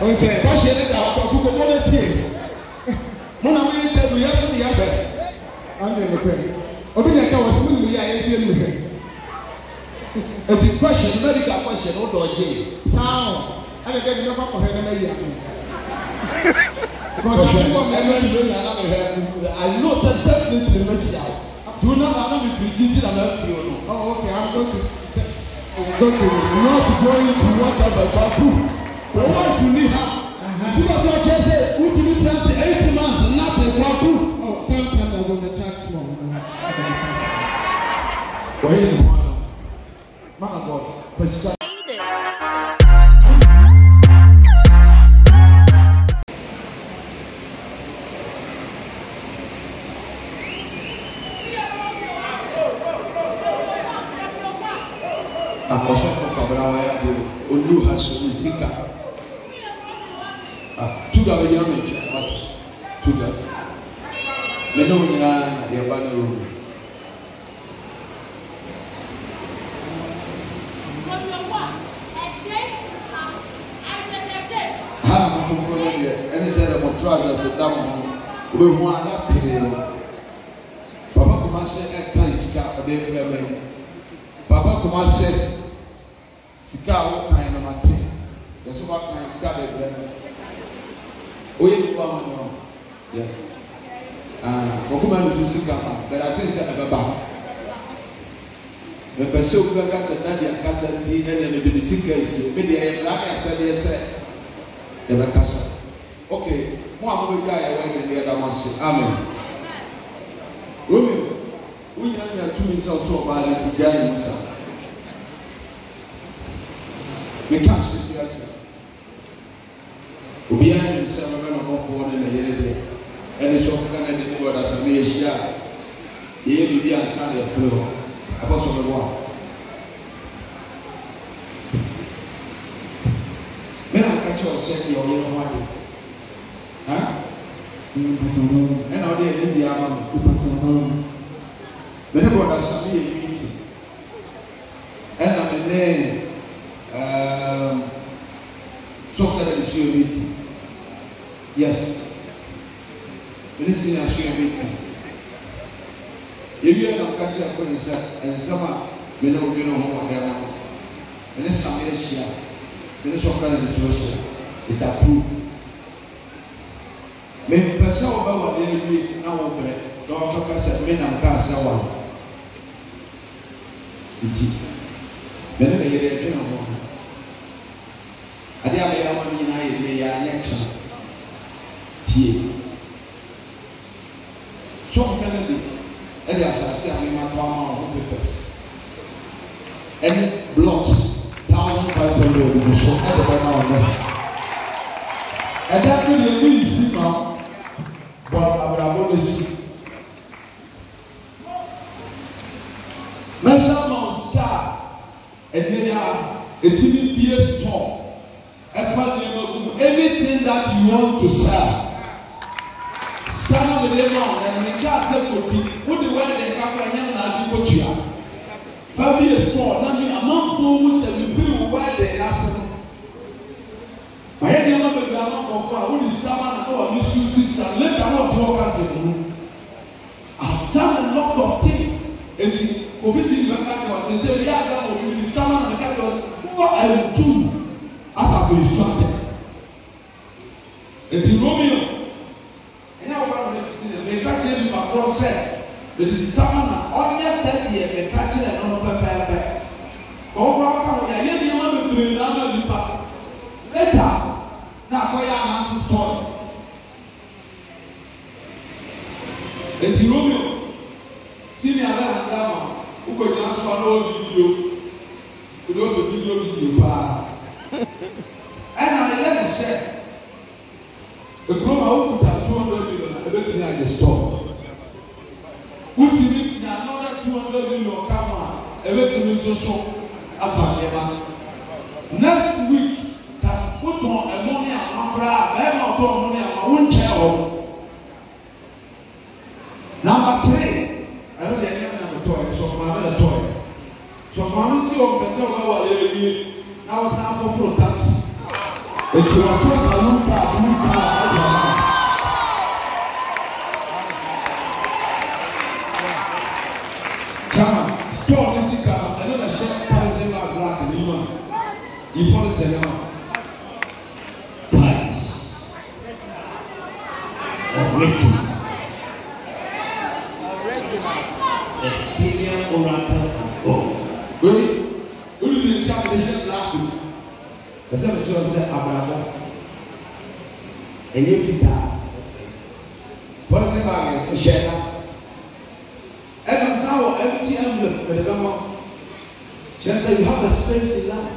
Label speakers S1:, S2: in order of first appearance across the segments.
S1: Okay.
S2: Question is that we go on the team. Mona we tell you yes the other.
S1: I'm the friend. Obi na was with me I see you.
S2: It is question, medical question, what do you
S1: Sound. I don't get enough for her na here.
S2: I know that definitely the message. Do not be preaching about you.
S1: Oh, okay. I'm going to
S2: Not going to whatever babu. But what you need because I just say, what you need 8 months and not a babu.
S1: oh, sometimes I will chat small.
S2: Wait, man of God, question. Akosofo Kabrawa ya olu haso sika. Tuga be yama nche what? Tuga. Me no nyina na de ba no. Ha ma fofo no de ene se de motra da se dam ho. We hu ana tere. Papa kuma se e kan sika o de fere me. Papa kuma se sika wo kan na mate yeso ba kan sika be bre oye ni kwa manyo yes ko kuma ni sika ma bera tin se ababa me pese o ka se na dia ka se ti ene ne bi sika isi me dia ye bra ya se de se de ba kasa okay mo amo be ga ya we ne dia da mase amen Romeo unya nya tumi se o so ba le ti ja ni musa we can't see it. We are in some of one in the area, and it's all kind of the word as a mere share. Here we be outside the floor. Apostle of one. When I catch you, say you're in one. Huh? And now they're in the arm. Whenever that's a mere meeting, and I'm in there. So that is your meeting. Yes. Listen as your meeting. If you are not catching a concert and summer, we know what they are. And it's some Asia. And it's all kind of social. It's approved. Maybe person over what they do now open it. Don't focus at men and cast one. It is. Whenever you're there, ade abaya woni na ye me ya lecture tie so kana de ade asase a me ma to ama o papers and blocks 1,500 so ade ba na o ade ko de ni si ma but abrabo de si mesa ma star ede ya etimi bie store. Anything that you want to sell, stand with them on and we can't say put the way they come from young and put you up. 5 years for nothing among those and you feel where they ask. I had never been among who is someone or this system. Let us talk as a room. I've done a lot of things. And COVID is and say, we are done with this someone and catch us. What I do. As I've been instructed. It's Romeo. And now one of the things catching him across said, the someone only said here, the catching and on paper. Over, I hear the one to bring another impact. Later, now for your answer story. It's Romeo. See me around down. Who could answer an old video? Could go to video. And I let it say, the Roma put out 200 million and everything at the store. Which is if another 200 million come on, everything is also after next week, put on ammonia, I'm not on money, I won't tell. Number 3, I don't have a toy, so I'm a toy. So I'm see what person will now sample for tax. It's your first alumpa. Come on, store this is come. I know the chef politics are black and you want. You politics now. Pies. Original. The senior oracle of God. Really? Who do you think the chef black? The chef just said, Abraham. And you fit that. Politics are share. And that's how empty envelope with the government. Just say you have the space in life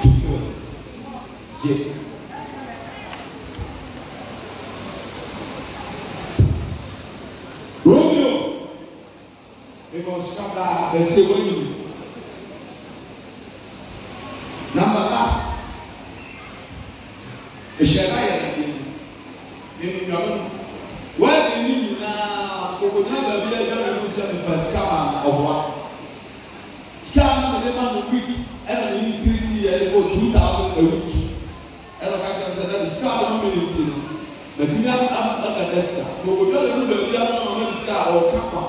S2: to fill. Yeah. Romeo, we must come back and say when you. Number last. The Shania in well, you now, so we never be able to send the scam of what? Scam the name of the week, and an increase here for 2,000 a week. And like I said, that is scam of military. But you have a desk. So we don't know the some of the scar or kappa.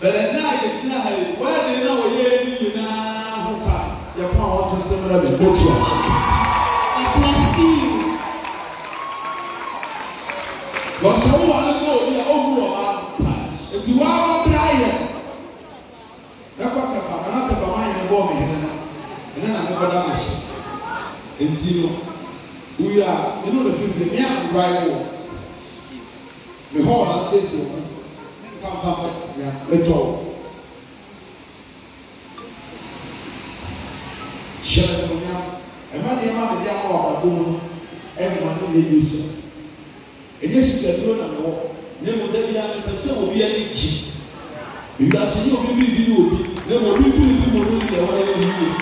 S2: But at night, it's not where they know you now, who can your power system of the culture.
S3: I bless you.
S2: Because someone will know you are over about time. If you are Brian, that's what I'm not about my woman, and then I'm never damaged. Until we are, you know, the 50 young rival. The whole I say so. Come back, let's go. Shut up, and when the amount of young people, everyone will use it. And this is a drone and war. Never did the person will be any cheap. Because you will be video, there will be people who will be whatever you need.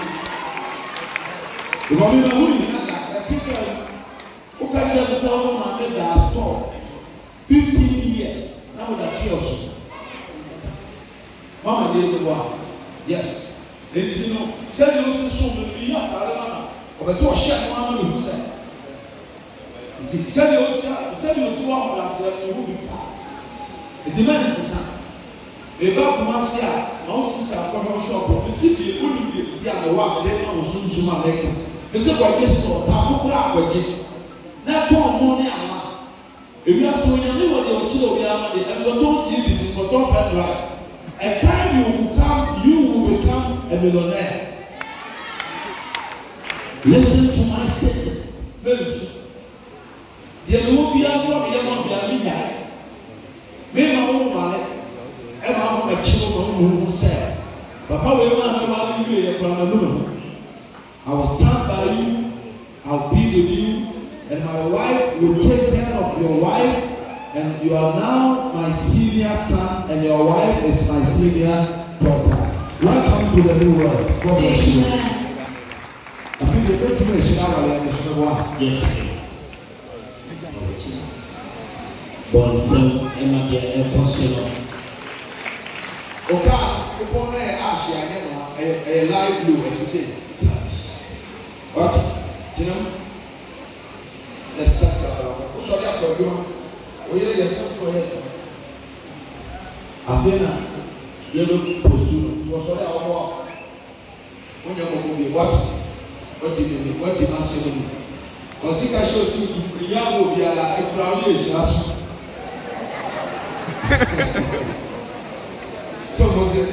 S2: The woman who is not like a teacher who can tell the someone and make their store 15 years. Now with a kiosk. Mama did the one. Yes. And you know, said you also so many years. I don't know. But so share one who said. Said you also want to ask you who you are. It's a man is a son. A back Marcia, no sister, from shop, the city wouldn't be the other one, then I was soon to my leg. Mr. Waggis or Tafu not for money. If you are so young, you will kill the other, and you don't see this is for top and right. A time you will become a millionaire. Listen to my statement. Listen. There will be a problem, there will be a leader. Maybe I won't buy it. And I want my children who say, Papa, we want to have you here from the room. I will stand by you, I'll be with you, and my wife will take care of your wife. And you are now my senior son, and your wife is my senior daughter. Welcome to the new world. God bless you. I think you're going to make sure. Yes.
S4: Bonson, Emma, the apostle.
S2: Okay, upon a light blue, as you say. What? Tim? Let's start. Sorry, I'm going to we are yourself for it. Afena, yellow posture. Was sorry, our walk. When you're going to be watching, what did you not say? Because I show you, you will be a crowd. So was it?